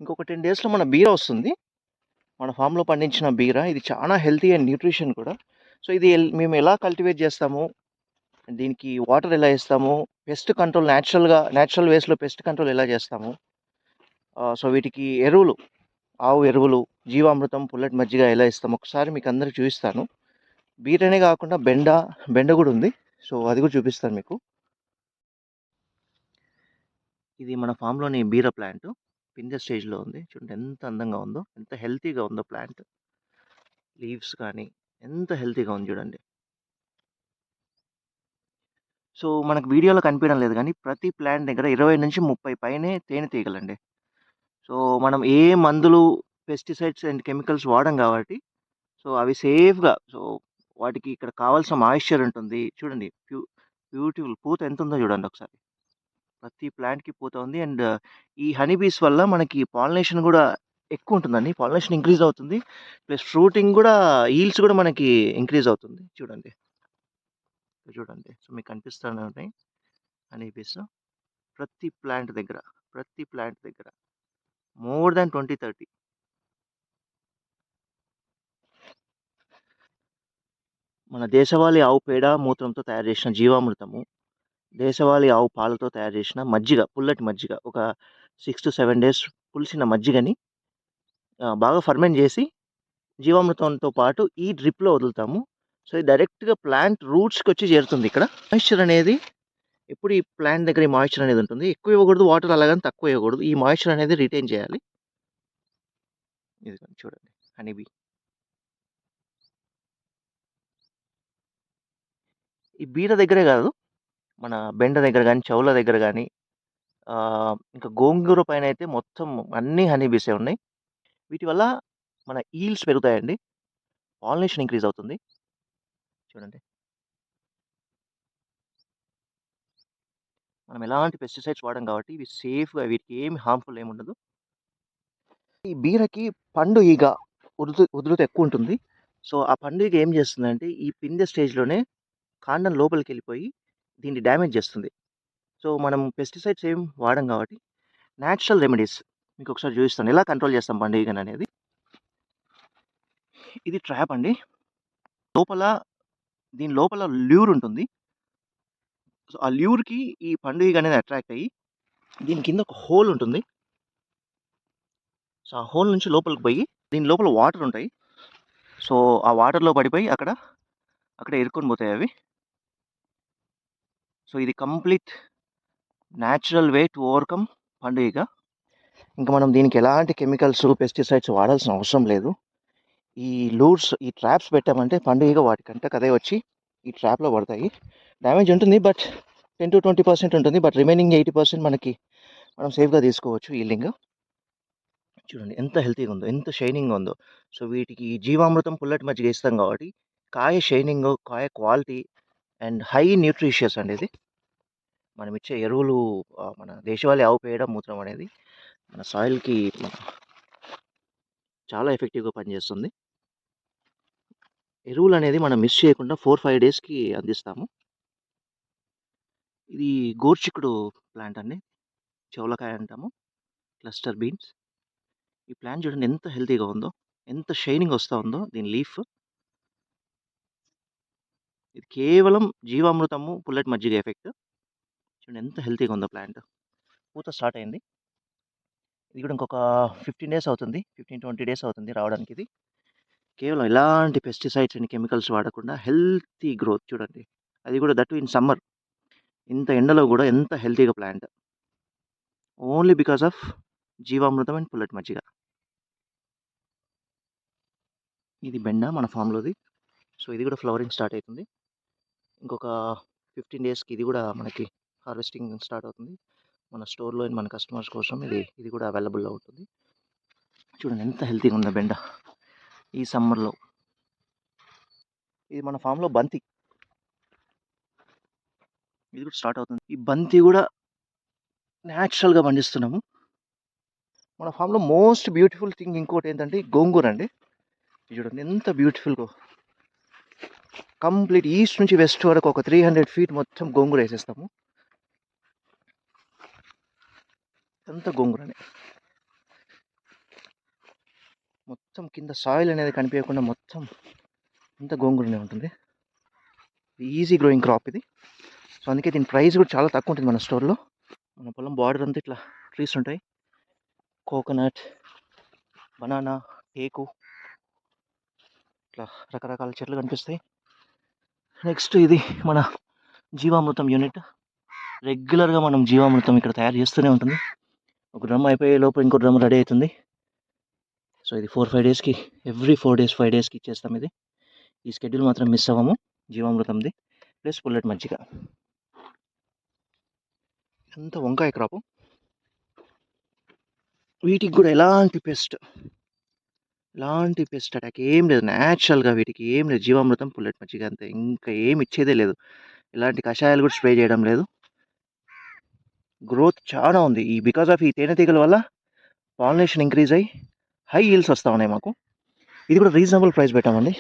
ఇంకొక 10 డేస్‌లో మన బీర వస్తుంది. మన ఫామ్‌లో పండించిన బీర. ఇది చాలా హెల్తీ అండ్ న్యూట్రిషన్ కూడా. సో, ఇది మేము ఎలా కల్టివేట్ చేస్తాము, దీనికి వాటర్ ఎలా ఇస్తాము, పెస్ట్ కంట్రోల్ నేచురల్ వేస్‌లో పెస్ట్ కంట్రోల్ ఎలా చేస్తాము, సో, వీటికి ఎరువులు, ఆవు ఎరువులు, జీవామృతం, పుల్లటి మజ్జిగ ఎలా ఇస్తాము ఒకసారి మీకు అందరికి చూపిస్తాను. బీరనే కాకుండా బెండ కూడా ఉంది. సో, అది కూడా చూపిస్తాను మీకు. ఇది మన ఫామ్‌లోని బీర ప్లాంట్. పిందె స్టేజ్‌లో ఉంది. చూడండి ఎంత అందంగా ఉందో, ఎంత హెల్తీగా ఉందో ప్లాంట్. లీవ్స్ కానీ ఎంత హెల్తీగా ఉంది చూడండి. సో, మనకు వీడియోలో కనిపియడం లేదు గానీ, ప్రతి ప్లాంట్ దగ్గర 20-30 పైనే తేనెటీగలండి. సో, మనం ఏ మందులు, పెస్టిసైడ్స్ అండ్ కెమికల్స్ వాడం గాబట్టి, సో, అవి సేఫ్‌గా, సో, వాటికి ఇక్కడ కావాల్సిన మాయిశ్చర్ ఉంటుంది. చూడండి బ్యూటిఫుల్ పూత ఎంతుందో చూడండి ఒకసారి. ప్రతి ప్లాంట్‌కి పూత ఉంది. అండ్ ఈ హనీ బీస్ వల్ల మనకి పాలినేషన్ గూడా ఎక్కువుంటుందండి. పాలినేషన్ ఇంక్రీజ్ అవుతుంది. ప్లస్ ఫ్రూటింగ్ గూడా, ఈల్డ్స్ గూడా మనకి ఇంక్రీజ్ అవుతుంది. చూడండి. చూడండి. సో, మీకు కనిపిస్తూనే ఉన్నాయి హనీ బీస్. ప్రతి ప్లాంట్ దగ్గర, ప్రతి ప్లాంట్ దగ్గర మోర్ దాన్ 20, 30. మన దేశవాళీ ఆవు పేడ, మూత్రంతో తయారు చేసిన జీవామృతము, దేశవాళీ ఆవు పాలతో తయారు చేసిన మజ్జిగ, పుల్లటి మజ్జిగ. ఒక 6-7 డేస్ పులిసిన మజ్జిగని బాగా ఫర్మెంట్ చేసి, జీవామృతంతో పాటు ఈ డ్రిప్‌లో వదులుతాము. సో, ఇది డైరెక్ట్‌గా ప్లాంట్ రూట్స్‌కొచ్చి చేరుతుంది ఇక్కడ. మాయిశ్చర్ అనేది ఎప్పుడు ఈ ప్లాంట్ దగ్గర ఈ మాయిశ్చర్ అనేది ఉంటుంది. ఎక్కువ ఇవ్వకూడదు వాటర్, అలాగని తక్కువ ఇవ్వకూడదు. ఈ మాయిశ్చర్ అనేది రిటైన్ చేయాలి. ఇదిగోండి చూడండి హనీ బీ. ఈ బీర దగ్గరే కాదు, మన బెండ దగ్గర గానీ, చెవుల దగ్గర గానీ, ఇంకా గోంగూర పైనయితే మొత్తం అన్నీ హనీ బీసే ఉన్నాయి. వీటి వల్ల మన ఈల్డ్స్ పెరుగుతాయండి. పాలినేషన్ ఇంక్రీజ్ అవుతుంది. చూడండి. మనం ఎలాంటి పెస్టిసైడ్స్ వాడం కాబట్టి ఇవి సేఫ్‌గా, వీటికి ఏమి హార్మ్‌ఫుల్ ఏముండదు. ఈ బీరకి పండు ఈగ ఉధృతి ఎక్కువుంటుంది. సో, ఆ పండు ఈగ ఏం చేస్తుందంటే, ఈ పిందె స్టేజ్‌లోనే కాండం లోపలికెళ్ళిపోయి దీన్ని డ్యామేజ్ చేస్తుంది. సో, మనం పెస్టిసైడ్స్ ఏం వాడం కాబట్టి నేచురల్ రెమెడీస్ మీకొకసారి చూపిస్తాను. ఎలా కంట్రోల్ చేస్తాం పండు ఈగననేది. ఇది ట్రాప్ అండి. లోపల దీని లోపల ల్యూర్ ఉంటుంది. సో, ఆ ల్యూర్‌కి ఈ పండు ఈగ అనేది అట్రాక్ట్ అయ్యి, దీని కింద ఒక హోల్ ఉంటుంది. సో, ఆ హోల్ నుంచి లోపలికి పోయి, దీని లోపల వాటర్ ఉంటాయి. సో, ఆ వాటర్‌లో పడిపోయి అక్కడే ఇరుక్కొని పోతాయి అవి. సో, ఇది complete natural way to overcome పండు ఈగ. ఇంక మనం దీనికి ఎలాంటి కెమికల్స్, పెస్టిసైడ్స్ వాడాల్సిన అవసరం లేదు. ఈ ఈ ట్రాప్స్ పెట్టామంటే పండు ఈగ వాటికంటకి అదే వచ్చి ఈ ట్రాప్‌లో పడతాయి. డ్యామేజ్ ఉంటుంది. బట్ 10-20% ఉంటుంది. బట్ రిమైనింగ్ 80% మనం సేఫ్‌గా తీసుకోవచ్చు ఈల్డింగ్. చూడండి ఎంత హెల్తీగా ఉందో, ఎంత షైనింగ్‌గా ఉందో. సో, వీటికి జీవామృతం, పుల్లటి మజ్జిగ ఇస్తాం కాబట్టి కాయ షైనింగు, కాయ క్వాలిటీ అండ్ హై న్యూట్రిషియస్ అండి ఇది. మనం ఇచ్చే ఎరువులు, మన దేశవాళీ ఆవు పేడ, మూత్రం అనేది మన సాయిల్‌కి చాలా ఎఫెక్టివ్‌గా పనిచేస్తుంది. ఎరువులనేది మనం మిస్ చేయకుండా 4-5 డేస్‌కి అందిస్తాము. ఇది గోరుచిక్కుడు ప్లాంట్ అండి. చౌలకాయ అంటాము. Cluster beans. ఈ ప్లాంట్ చూడండి ఎంత హెల్తీగా ఉందో, ఎంత షైనింగ్ వస్తా ఉందో దీని లీఫ్. ఇది కేవలం జీవామృతము, పుల్లటి మజ్జిగ ఎఫెక్ట్. చూడండి ఎంత హెల్తీగా ఉందో ప్లాంట్. పూత స్టార్ట్ అయింది. ఇది కూడా ఇంకొక 15 డేస్ అవుతుంది. 15-20 డేస్ అవుతుంది రావడానికి ఇది. కేవలం ఎలాంటి పెస్టిసైడ్స్ అండ్ కెమికల్స్ వాడకుండా హెల్తీ గ్రోత్ చూడండి. అది కూడా దట్ ఇన్ సమ్మర్. ఇంత ఎండలో కూడా ఎంత హెల్తీగా plant. Only because of jeevamrutham and పుల్లటి మజ్జిగ. ఇది బెండ మన ఫామ్‌లోది. సో, ఇది కూడా ఫ్లవరింగ్ స్టార్ట్ అయితుంది. ఇంకొక 15 డేస్‌కి ఇది కూడా మనకి హార్వెస్టింగ్ స్టార్ట్ అవుతుంది. మన స్టోర్‌లో మన కస్టమర్స్ కోసం ఇది కూడా అవైలబుల్‌లో ఉంటుంది. చూడండి ఎంత హెల్తీగా ఉందో బెండ ఈ సమ్మర్‌లో. ఇది మన ఫామ్‌లో బంతి. ఇది కూడా స్టార్ట్ అవుతుంది. ఈ బంతి కూడా నేచురల్‌గా పండిస్తున్నాము. మన ఫామ్‌లో మోస్ట్ బ్యూటిఫుల్ థింగ్ ఇంకోటేంటంటే గోంగూర అండి. ఇది చూడండి ఎంత బ్యూటిఫుల్‌గా. కంప్లీట్ ఈస్ట్ నుంచి వెస్ట్ వరకు ఒక 300 ఫీట్ మొత్తం గోంగూర ఏసేస్తాము. అంతా గోంగూరనే. మొత్తం కింద సాయిల్ అనేది కనిపించకుండా మొత్తం అంత గోంగూరనే ఉంటుంది. ఈజీ గ్రోయింగ్ క్రాప్ ఇది. సో అందుకే దీని ప్రైస్ కూడా చాలా తక్కువ ఉంటుంది మన స్టోర్లో. మన పొలం బార్డర్ అంతా ఇట్లా ట్రీస్ ఉంటాయి. కోకోనట్, బనానా, టేకు, ఇట్లా రకరకాల చెట్లు కనిపిస్తాయి. నెక్స్ట్ ఇది మన జీవామృతం యూనిట్. రెగ్యులర్గా మనం జీవామృతం ఇక్కడ తయారు చేస్తూనే ఉంటుంది. ఒక డ్రమ్ అయిపోయే లోపు ఇంకో డ్రమ్ రెడీ అవుతుంది. సో ఇది 4-5 డేస్కి, ఎవ్రీ 4 డేస్ 5 డేస్కి ఇచ్చేస్తాం ఇది. ఈ షెడ్యూల్ మాత్రం మిస్ అవ్వము జీవామృతంది. ప్లస్ పుల్లెట్ మజ్జిగ. అంత వంకాయ క్రాపు. వీటికి కూడా ఎలాంటి పెస్ట్ అటాక్ ఏం లేదు. న్యాచురల్గా వీటికి ఏం లేదు. జీవామృతం, పుల్లెట్ మజ్జిగ అంతే. ఇంకా ఏం ఇచ్చేదే లేదు. ఎలాంటి కషాయాలు కూడా స్ప్రే చేయడం లేదు. గ్రోత్ చాలా ఉంది. బికాస్ ఆఫ్ ఈ తేనెటీగల వల్ల పాలినేషన్ ఇంక్రీజ్ అయ్యి హై ఈల్డ్స్ వస్తూ ఉన్నాయి మాకు. ఇది కూడా రీజనబుల్ ప్రైస్ పెట్టామండి.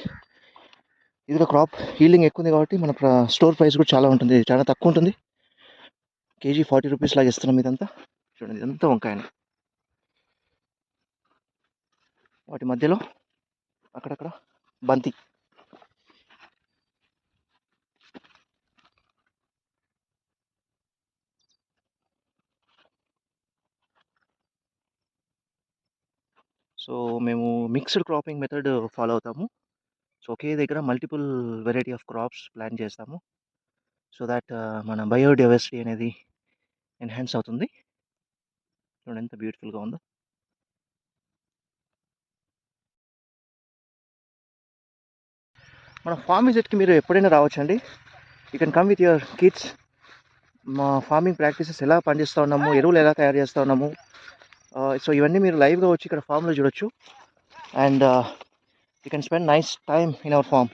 ఇది కూడా క్రాప్ హీల్డింగ్ ఎక్కువ ఉంది కాబట్టి మన స్టోర్ ప్రైస్ కూడా చాలా ఉంటుంది. ఇది చాలా తక్కువ ఉంటుంది. కేజీ 40 రూపీస్ లాగా ఇస్తున్నాం. ఇదంతా చూడండి, ఇదంతా వంకాయని. వాటి మధ్యలో అక్కడక్కడ బంతి. సో మేము మిక్స్డ్ క్రాపింగ్ మెథడ్ ఫాలో అవుతాము. సో ఒకే దగ్గర multiple variety of crops plan చేస్తాము. సో దాట్ మన బయోడైవర్సిటీ అనేది ఎన్హాన్స్ అవుతుంది. చూడండి ఎంత బ్యూటిఫుల్గా ఉందో. మన ఫామ్ విజిట్కి మీరు ఎప్పుడైనా రావచ్చండి. You can come with your kids. మా ఫార్మింగ్ ప్రాక్టీసెస్ ఎలా పండిస్తూ ఉన్నాము, ఎరువులు ఎలా తయారు చేస్తూ ఉన్నాము, సో ఇవన్నీ మీరు లైవ్గా వచ్చి ఇక్కడ ఫామ్లో చూడొచ్చు. And you can spend nice time in our form.